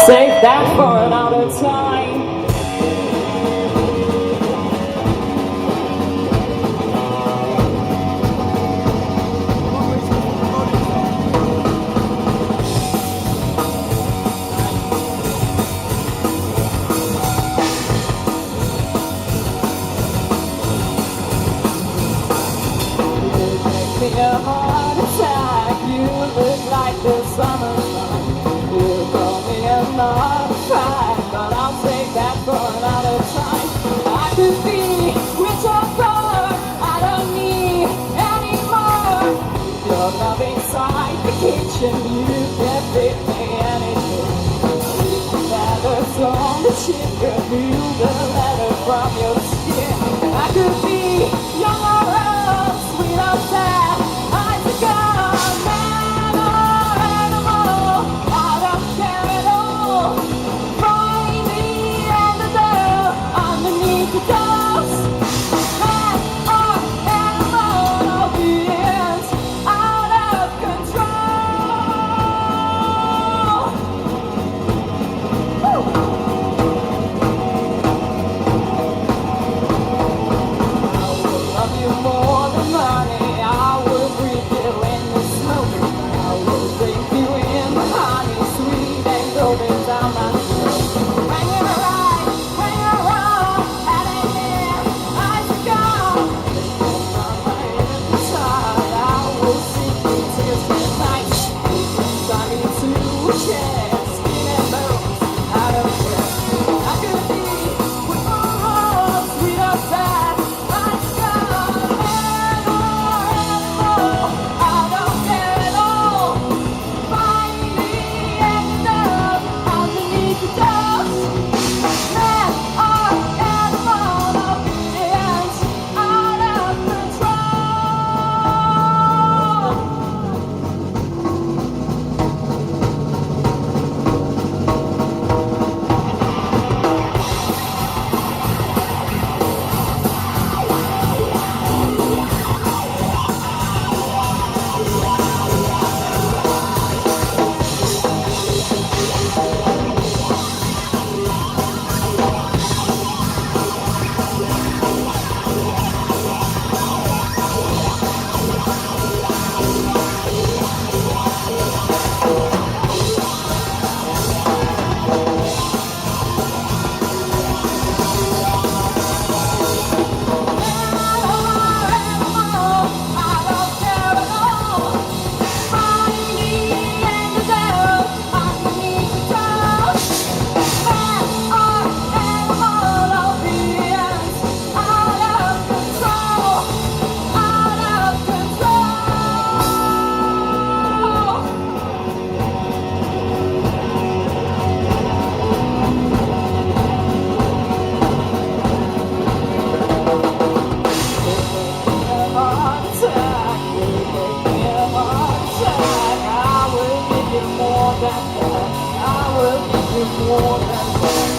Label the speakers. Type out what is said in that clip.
Speaker 1: Save that for another time. You make me a heart attack. You look like the summer sun. You call me another fight, but I'll take that for another time. I could be rich or poor, I don't need any more. Your love inside the kitchen, you can fit me anything. Letters on the chicken, feel the letter from your skin. I could be young or old, sweet or sad, eyes are gone, man or animal, I don't care at all. Find me and the girl underneath the dust. Man or animal, all beings out of control. Woo! Love you more than money. I will breathe you in the smoke. I will drink you in the honey, sweet and golden down my throat. When you're right, when you're wrong, at an end, eyes are gone. On my inside, I will sink you tears tonight. I need to share skin and bones. I don't care. I could be with my heart, sweet or sad. Eyes gone, man or animal, I don't care at all. Find me and the dove underneath the dust. Man or animal, all beings out of control. I will give you more than that.